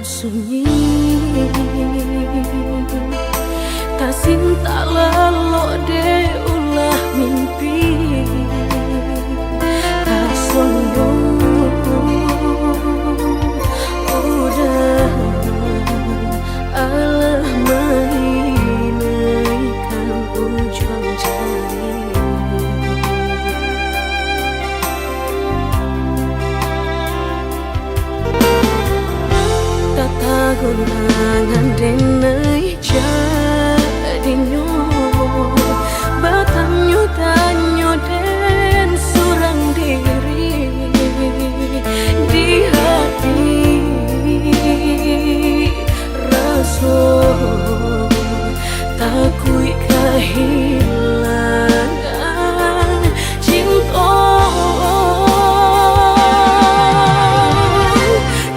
sunyi, tak cinta lelo de ulah mimpi, tak sombong udah alah mainkan ujung jari. Gunangan denai jadinya batanyo tanyo den surang diri di hati rasa takui kehilangan cinta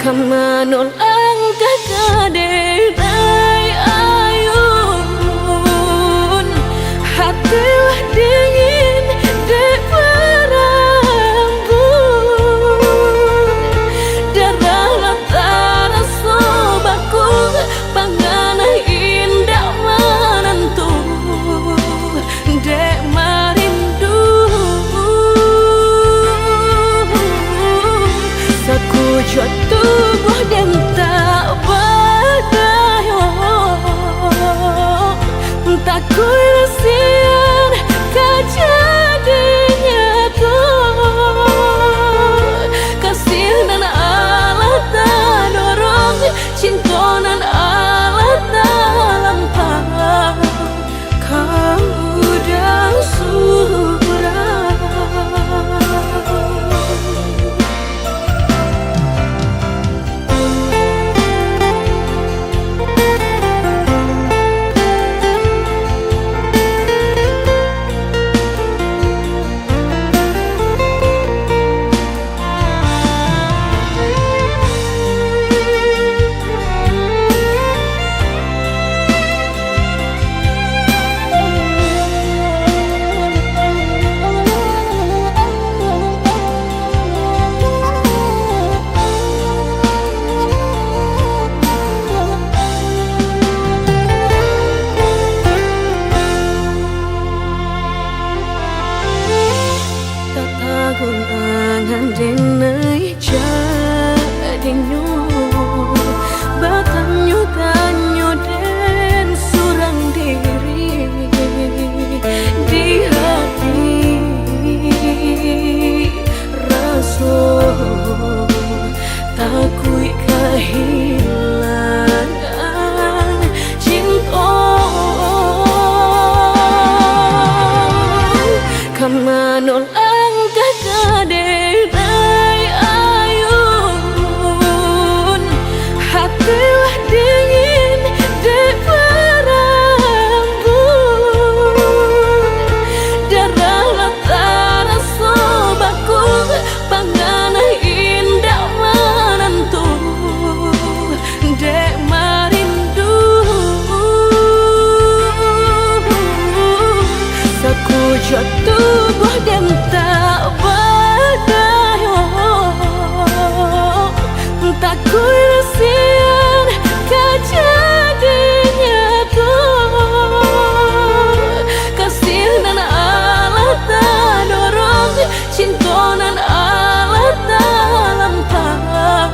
kamanol tubuh dan tak berdaya, tak kuilasian kejadinya tuh kasih dan Allah tak dorong cinta dan Allah tak lampau kamu dah surah. Gunangan denai jadinya batanyo tanyo den surang diri di hati rasa takui kehilangan cinta kamanol tubuh dan tak berdaya, tak kuilasian kejadinya tuh kasih dan Allah tak dorong cinta dan Allah tak lampau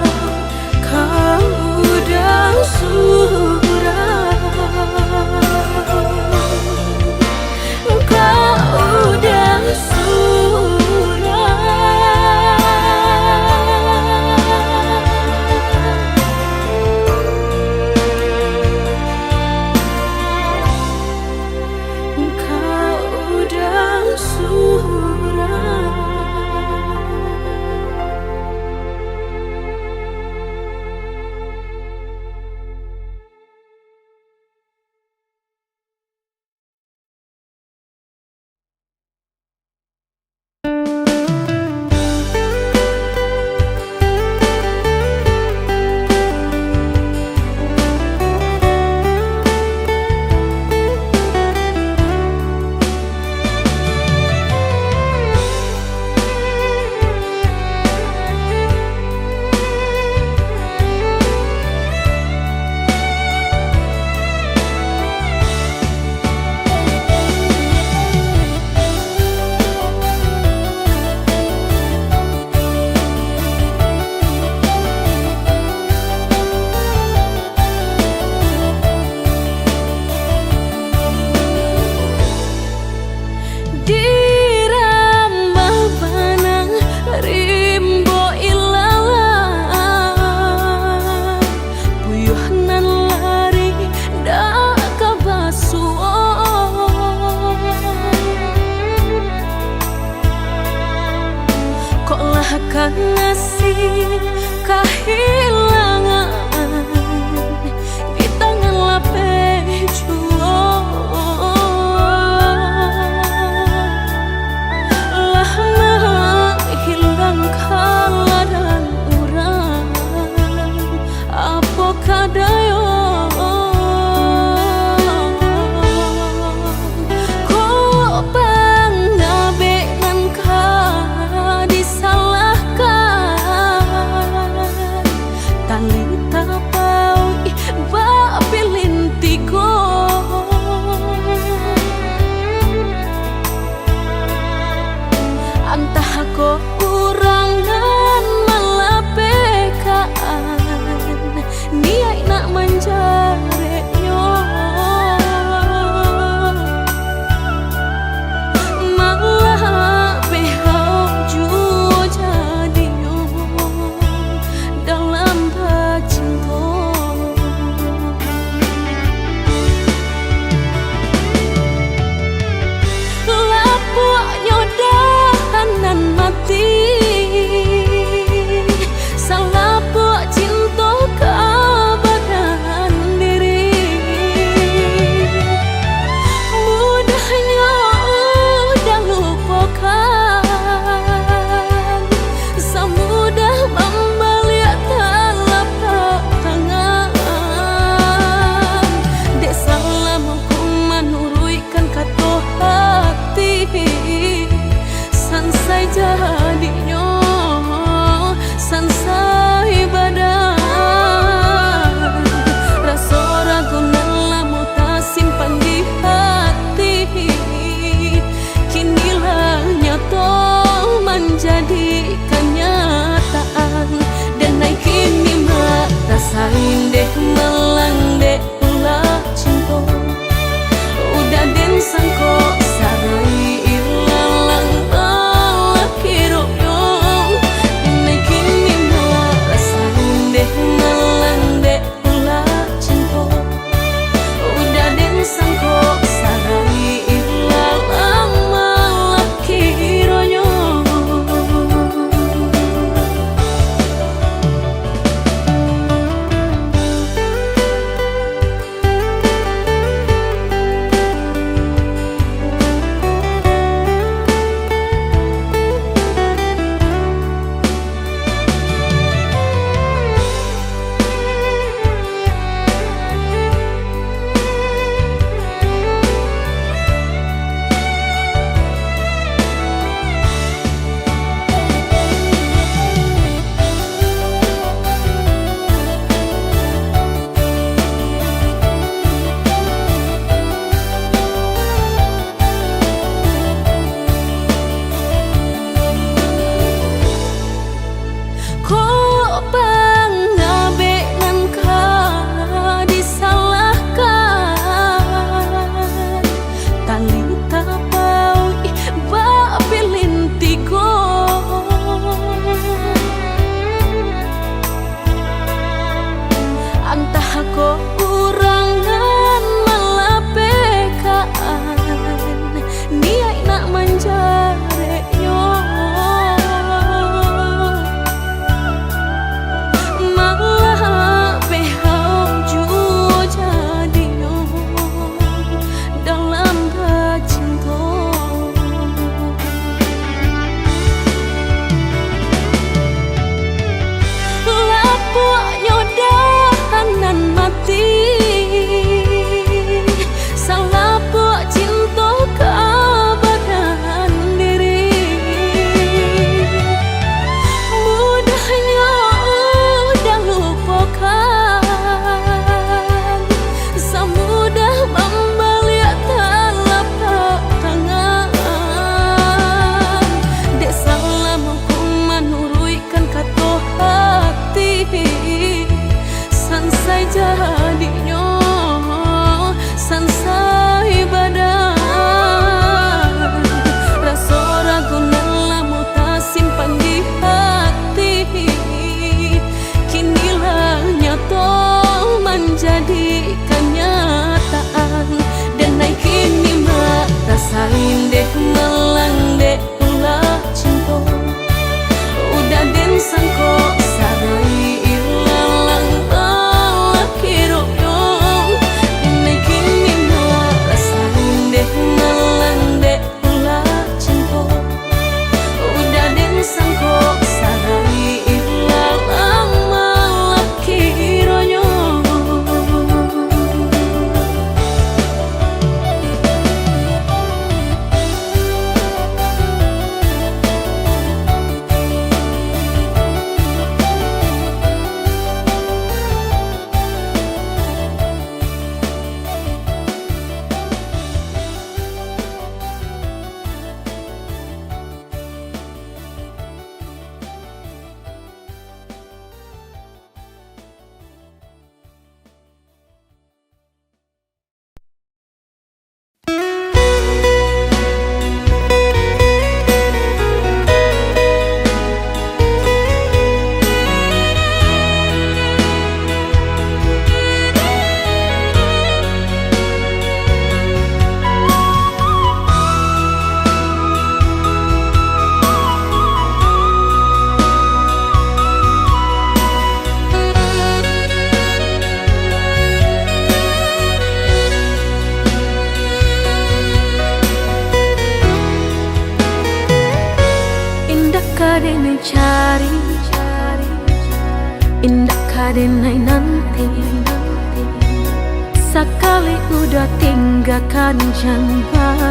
kamu dah surah. Surah Sarai ilah lama laki ronyo mencari indah kadenai nanti. Sekali udah tinggalkan jangan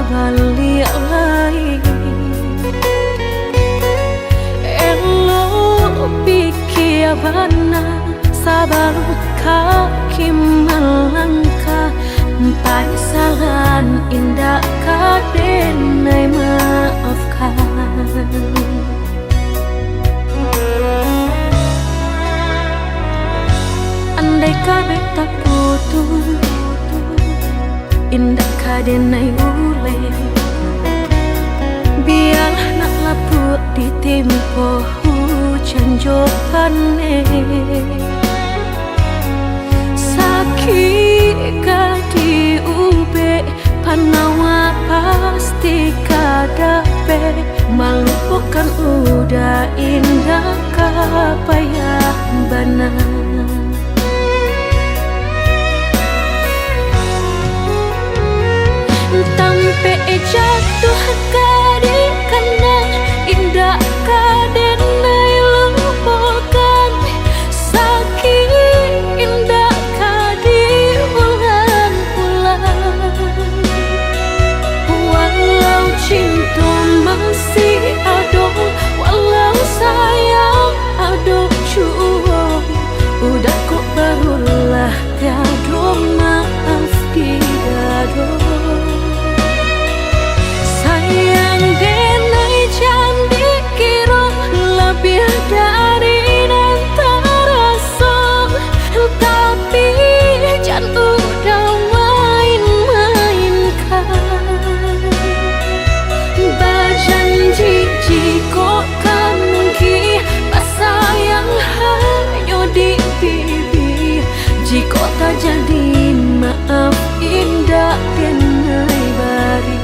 balik lagi. Elo pikir benar sabar kaki melangkah. Empat salan indah kadenai maafkan. Andai kabeh tak putus, indah kadenai ule. Biarlah nak laput di tempo hujan jopane. Sakit kadi ube panawa pasti kadape. Malu bukan udah indah kapayah benar. Tampe jatuh kadi kena indah kadenai lupakan. Sakit indah kadi ulang-ulang. Walau cinta masih ada, walau sayang ada jua, udah kok barulah tiada maaf di dada. Sayang denai jangan dikira lebih dari nanti rasa. Tapi jangan udah main-mainkan. Berjanji jika kamu sayang hanya di bibir. Jika tak jadi maaf indah denai bari.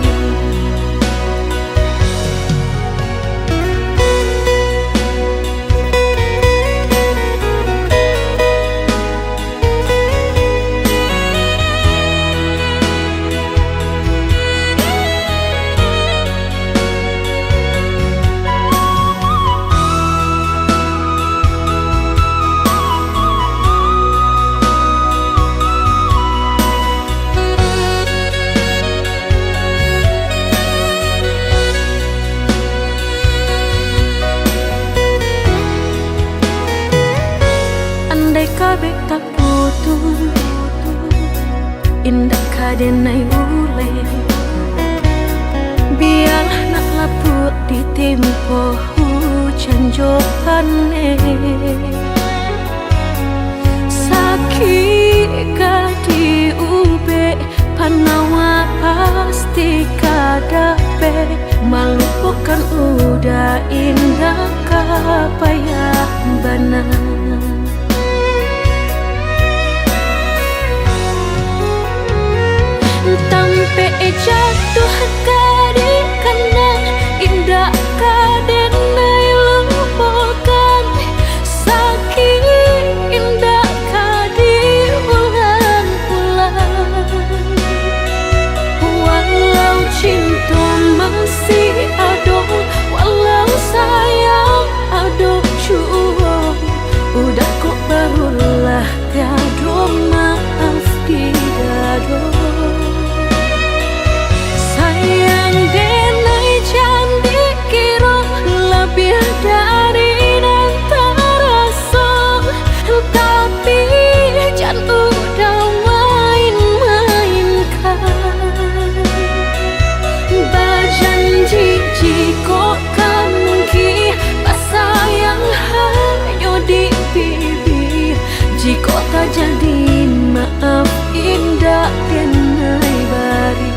Andai kabeh tak putus, indah kadenai ule. Biarlah nak laput di tempo hujan jopane. Sakit kadi ube panawa pasti kadape. Malu bukan udah indah kapayah benar. Tampe jatuh kadi kena indah kadenai lupakan. Sakit indah kadi ulang-ulang. Walau cinta masih ada, walau sayang ada jua, udah kok barulah tiada maaf di dada. Sayang denai jangan dikira lebih dari nanti rasa. Tapi jangan udah main-mainkan. Berjanji jika kamu sayang hanya di bibir. Jika tak jadi maaf indah denai bari.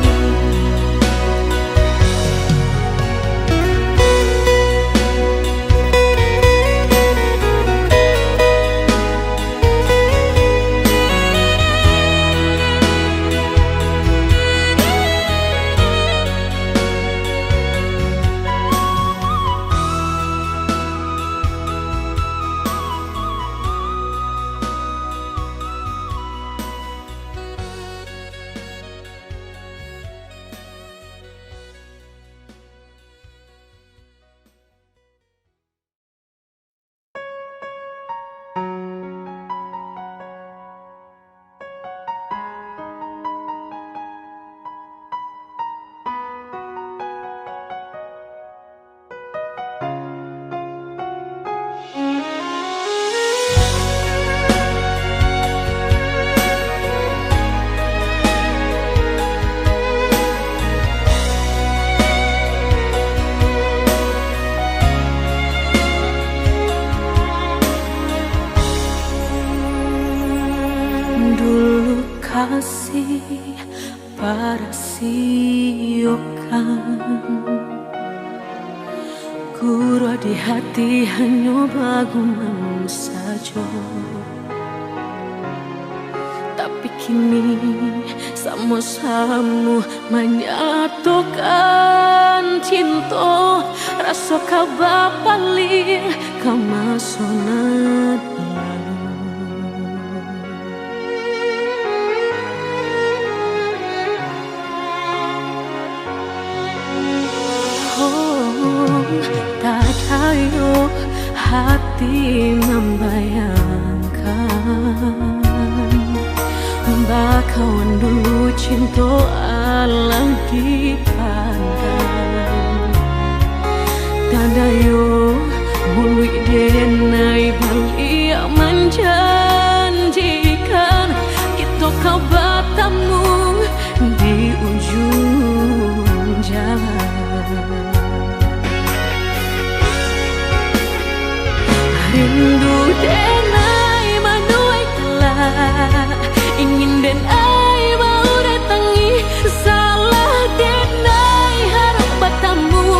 kasih para siokan Guru di hati hanya baguman saja. Tapi kini sama-sama menyatukan cinta. Rasa kabar paling kemasonan tak tahu hati membayangkan bakawan dulu cinta alam dipandang tadayo bului denai balik menjanjikan kita kau bertemu di ujung jalan. Rindu denai manuai telah ingin denai mau datangi salah denai harap bertemu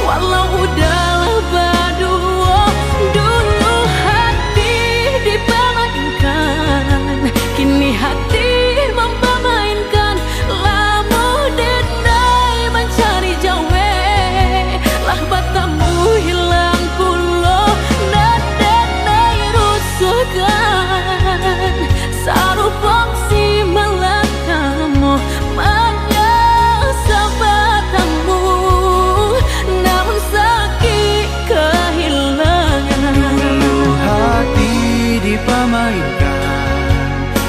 walau udahlah berdua dulu hati dipermainkan kini hati mempermainkan lama denai mencari jawe lah bertemu hilang pulau sarupang si malakamu menyasa batamu namun sakit kehilangan. Dulu hati dipermainkan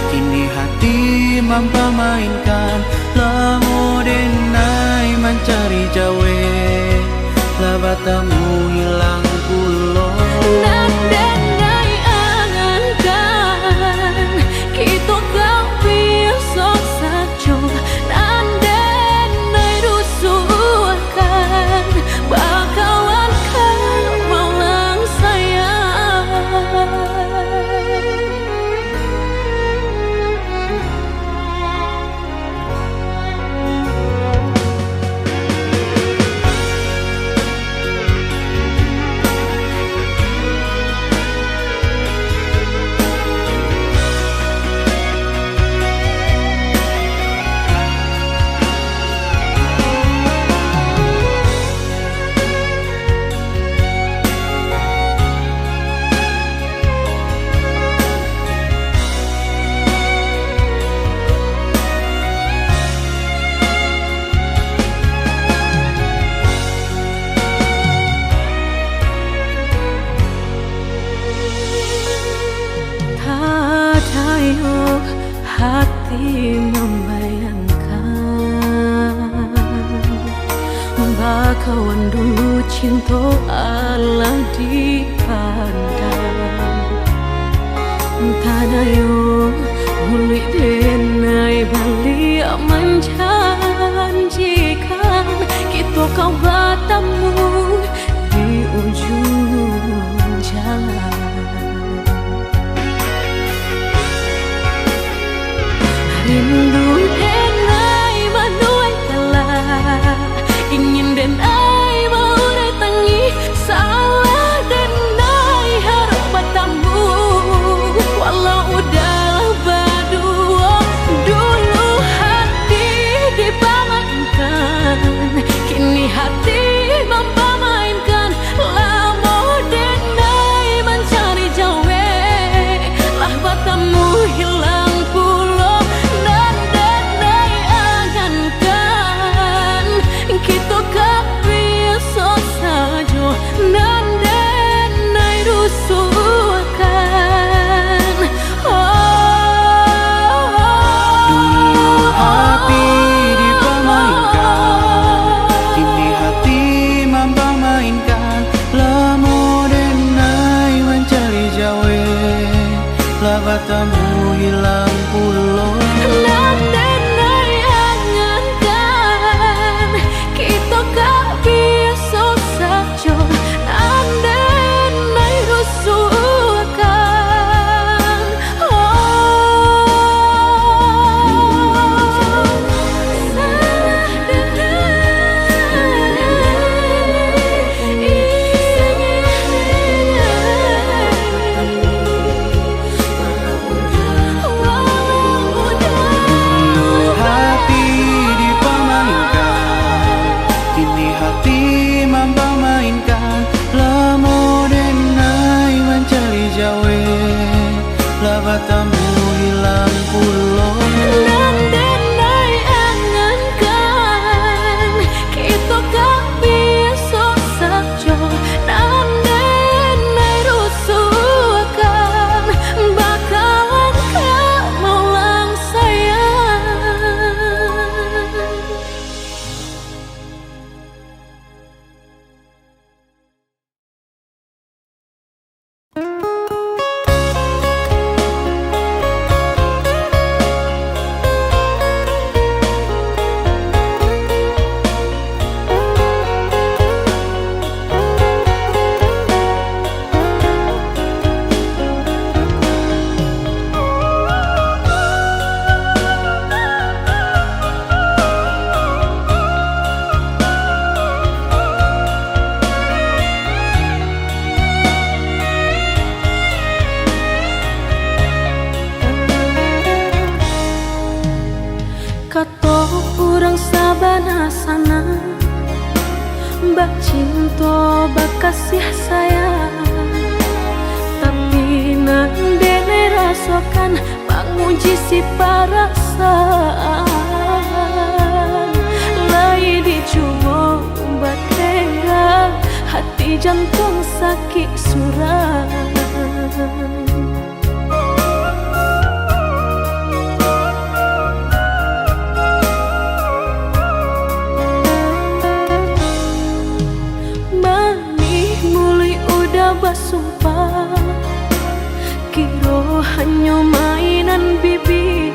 kini hati mempermainkan lamu denai mencari jawe lah batamu hilang pulau kita kau besok saja nandenai rusuhkan bakawan kau malang sayang. Hati membayangkan bakawan dulu cinta Allah dipandang tadayo bului denai balik menjanjikan kita kau bertemu di ujung jalan. Rindu denai manuai telah ingin denai mau datangi salah denai harap bertemu walau udahlah berdua dulu hati dipermainkan kini hati mempermainkan lama denai mencari jawe lah bertemu hilang pulau kita kau besok saja nandenai rusuhkan. Dulu hati dipermainkan kini hati mempermainkan lamu denai mencari jawe lah bertemu hilang pulau batamu hilang pulau. Dan denai angankan kita kau biasa saja. Dan denai rusuhkan bakalan kau maulang sayang. Kato urang sabana sana bak cinta bak kasih sayang, tapi nandene rasakan menguji si perasaan. Lai dicoba bak tega hati jantung sakit suram. Basumpah kiro hanya mainan bibi,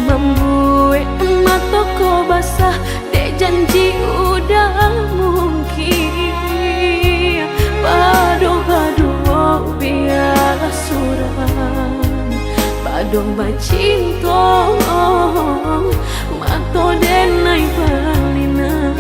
membuat mata ko basah dek janji udah mungkin. Pado-pado biar suram, pado bacinta mata denai balinan.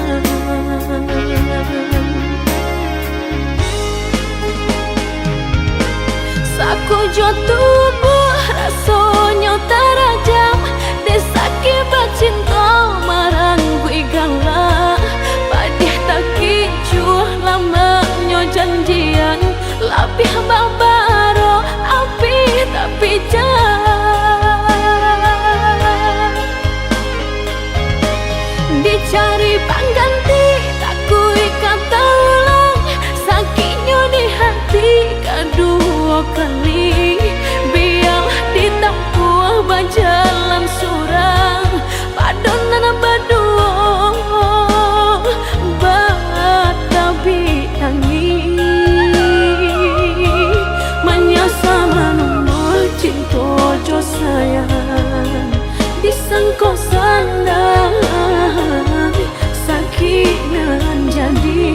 Aku jo tubuh rasanya terajam, desaki bacinta marang gue galak. Padih tak kicuh lamanya janjian, lapih babaro api tapi jangan dicari pengganti. Tak kui kata ulang sakitnya di hati kedua kali. Biarlah ditempuh berjalan surang padonan berdua batabi tangi menyasa menunggu cinta jo sayang disangko sandang sakit nan jadi.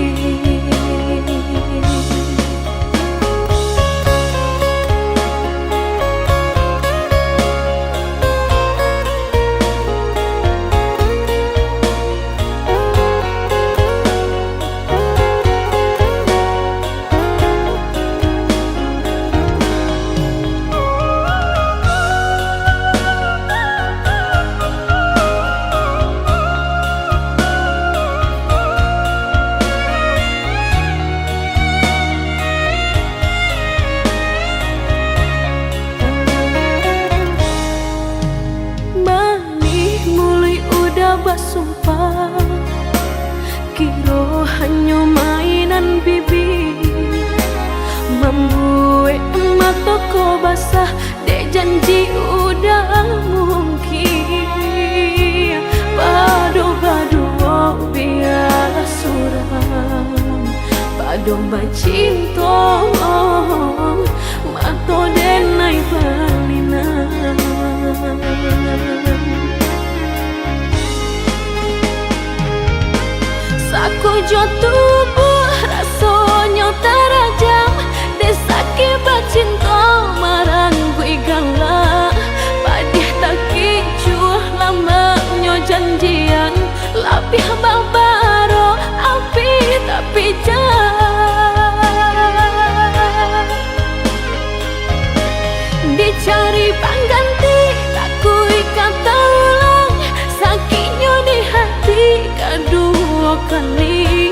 Basumpah kiro hanya mainan bibi, membuat mata ko basah dek janji udah mungkin. Pado-pado biar suram, pado bacinta mata denai balinan. Aku jo tubuh rasanya terajam, desaki bacinta marang gue galak. Padih tak kicuh lamanya janjian, lapih babaro api tapi jangan dicari pengganti. Tak kui kata ulang sakitnya di hati kedua kali.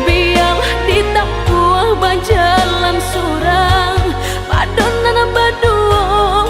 Biarlah ditempuh berjalan surang padonan berdua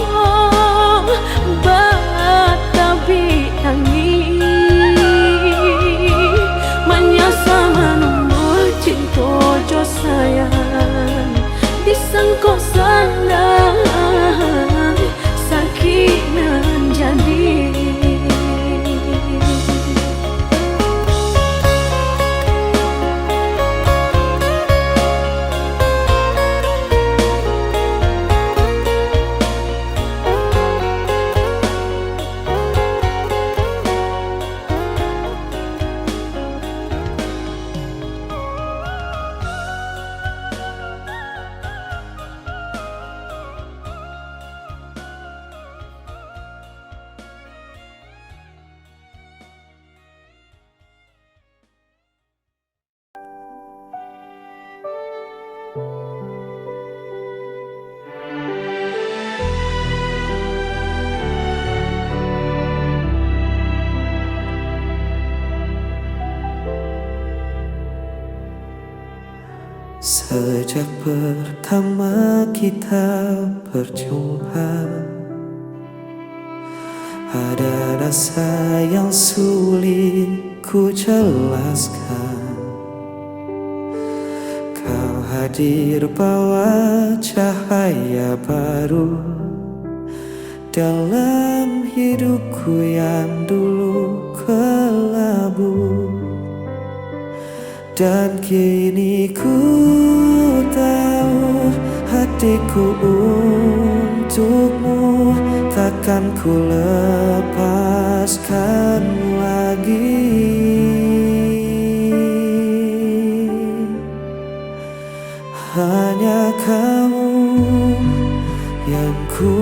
Sejak pertama kita berjumpa, ada rasa yang sulit ku jelaskan. Kau hadir bawa cahaya baru dalam hidupku yang dulu kelabu. Dan kini ku tahu hatiku untukmu takkan ku lepaskan lagi. Hanya kamu yang ku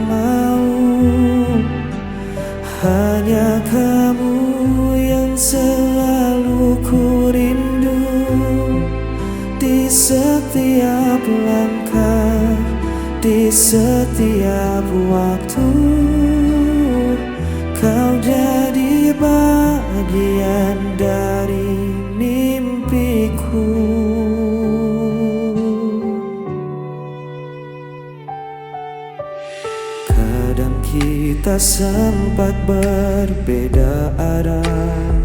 mau, hanya kamu yang selalu ku rindu. Di setiap langkah, di setiap waktu, kau jadi bagian dari mimpiku. Kadang kita sempat berbeda arah,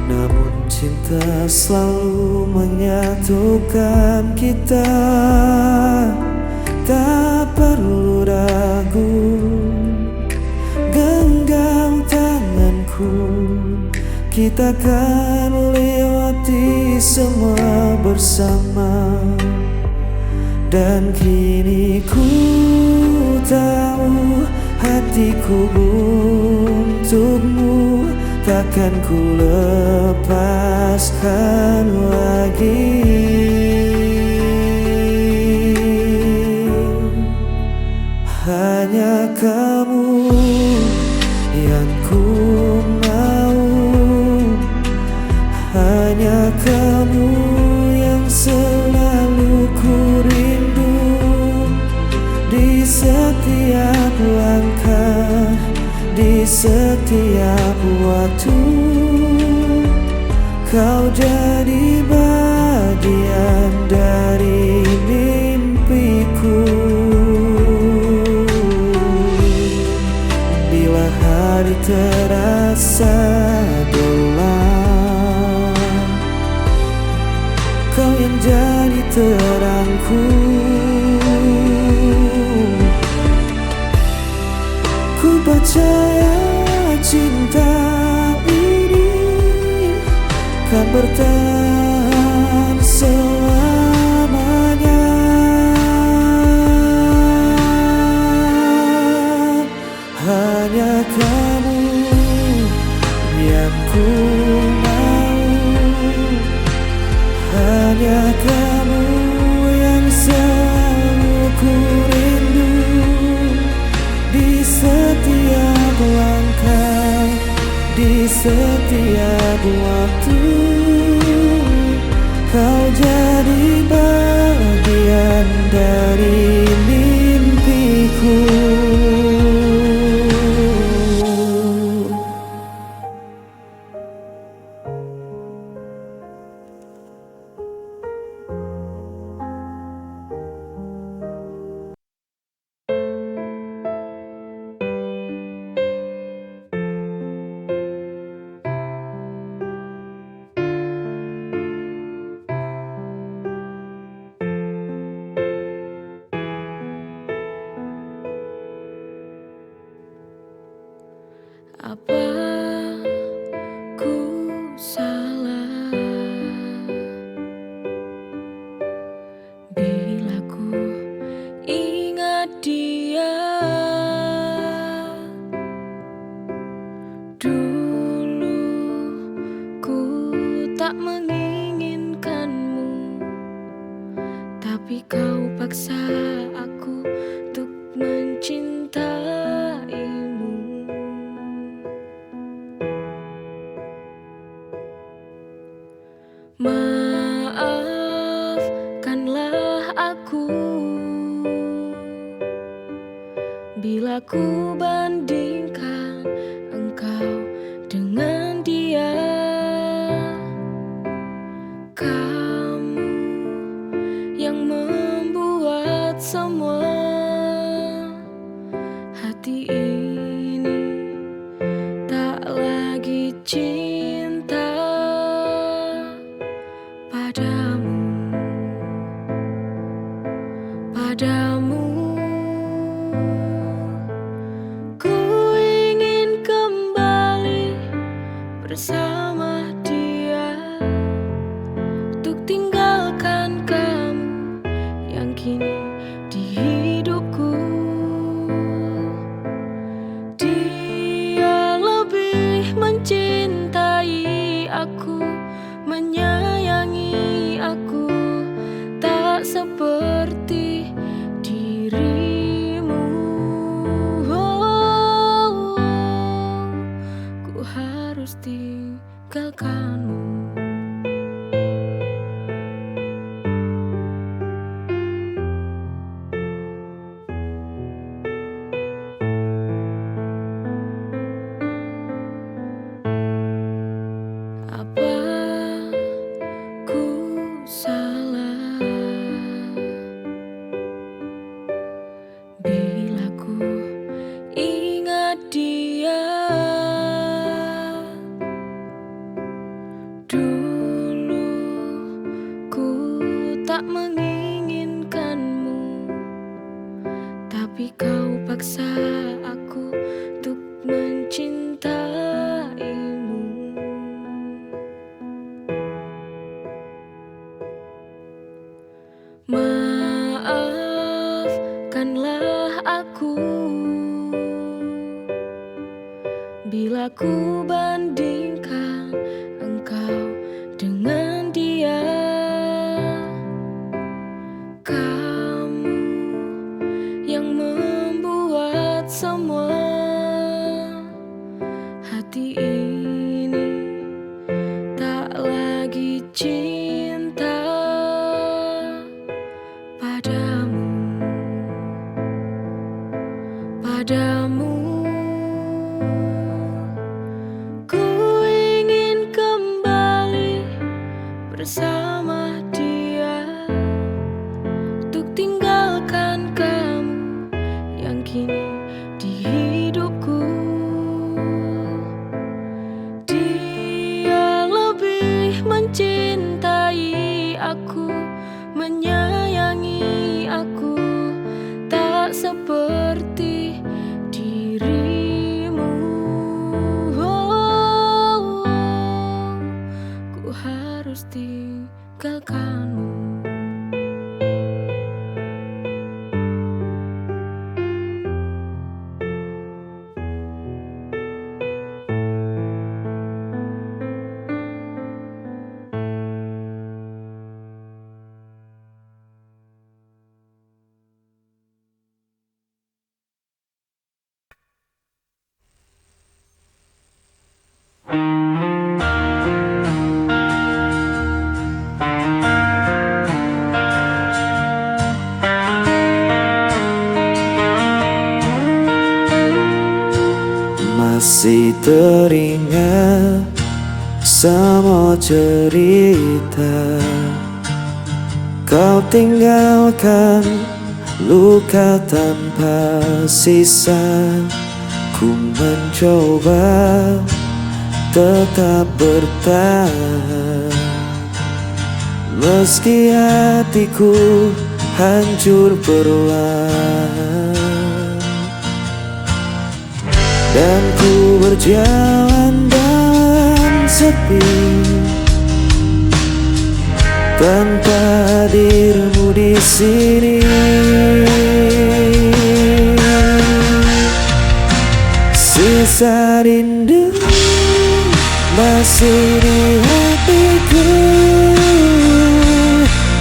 namun cinta selalu menyatukan kita. Tak perlu ragu, genggam tanganku, kita akan lewati semua bersama. Dan kini ku tahu hatiku untukmu takkan ku lepaskan lagi. Hanya kamu yang ku mau, hanya kamu yang selalu ku rindu. Di setiap langkah, di setiap waktu, kau jadi bagian dari mimpiku. Bila hari terasa gelap, kau yang jadi terangku. Ku percaya cinta ini kan bertahan selamanya. Hanya kamu yang ku mau, hanya kamu yang selalu ku rindu. Di setiap langkah, di setiap waktu, kau jadi bagian dari mimpiku. Apa ku salah bila ku ingat dia? Dulu ku tak menginginkanmu, tapi kau paksa aku untuk mencintaimu. Maafkanlah aku bila ku bandingkan engkau dengan dia. Kamu hati ini tak lagi cinta padamu, padamu. Ku ingin kembali bersama dia untuk tinggalkan kamu yang kini di hidupku. Dia lebih mencintai aku, menyayangi aku, tak seperti dirimu. Ku harus tinggalkanmu. Apa ku salah bila ku ingat dia? Dulu ku tak menginginkanmu, tapi kau paksa aku untuk mencintaimu. Maafkanlah aku bila ku bandingkan engkau dengan dia. Kamu yang membuat semua hati ini tak lagi cinta padamu, padamu. Ku ingin kembali bersama dia untuk tinggalkan kamu yang kini di hidupku. Dia lebih mencintai aku, menyayangi aku, tak seperti dirimu. Ku harus tinggalkanmu. Masih teringat semua cerita kau tinggalkan luka tanpa sisa. Ku mencoba tetap bertahan meski hatiku hancur perlahan. Dan ku berjalan dalam sepi tanpa hadirmu di sini. Sisa rindu masih di hatiku,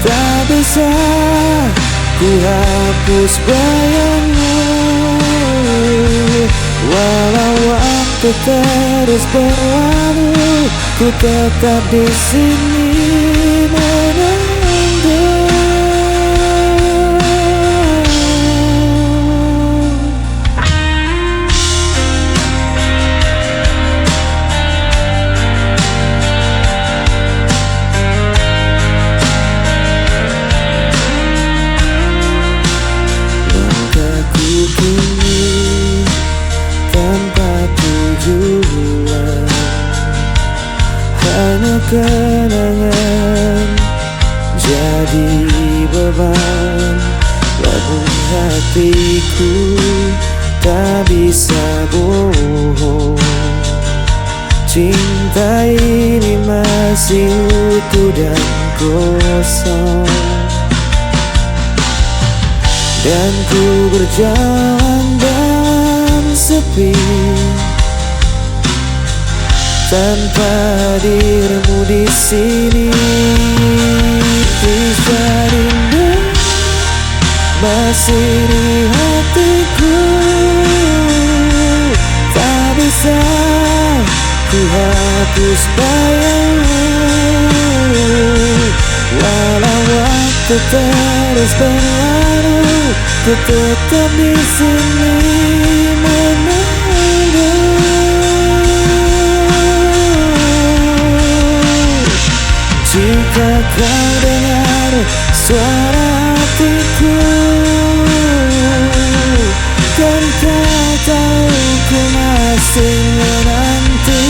tak bisa ku hapus bayangmu. Walau waktu terus berlalu, ku tetap di sini menunggu. Langkahku kini kenangan jadi beban, namun hatiku tak bisa bohong. Cinta ini masih utuh dan kosong, dan ku berjalan dan sepi tanpa hadirmu di sini. Kisah rindu masih di hatiku, tak bisa ku hapus bayangmu. Walau waktu terus berlalu, ku tetap di sini menunggu. Jika kau dengar suara hatiku, kan kau tahu ku masih menanti.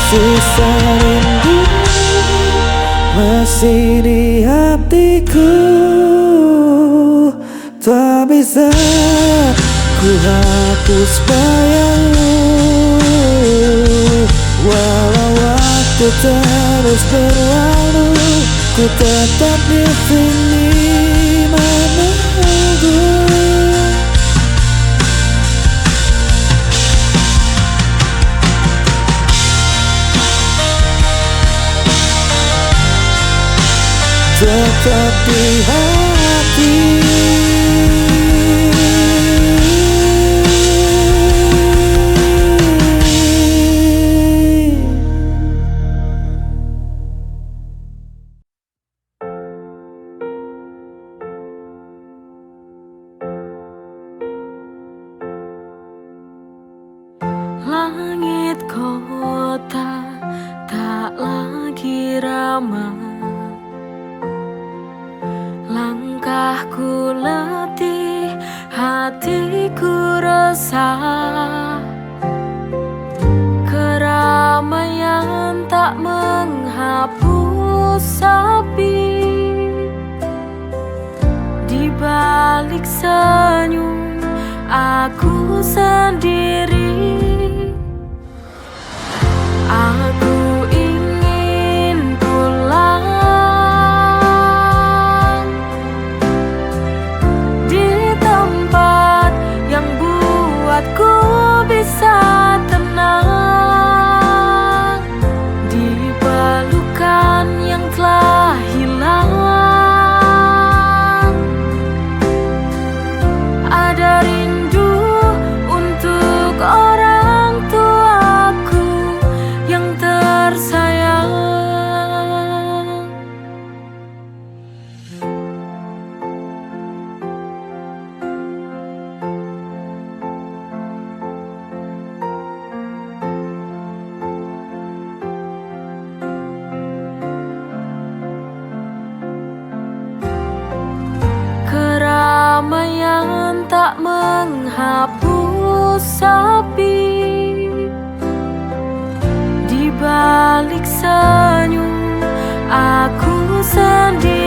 Sisa rindu masih di hatiku, tak bisa ku hapus bayangmu. Walau waktu terus berlalu, ku tetap di sini menunggu. Tetap di hati. Langit kota tak lagi ramai, langkahku letih, hatiku resah. Keramaian tak menghapus sepi, di balik senyum aku sendiri. Aku ingin pulang di tempat yang buatku bisa tenang, di pelukan yang telah hilang. Ada rindu untuk orang tuaku yang tersayang. Keramaian tak menghapus sepi, di balik senyum aku sendiri.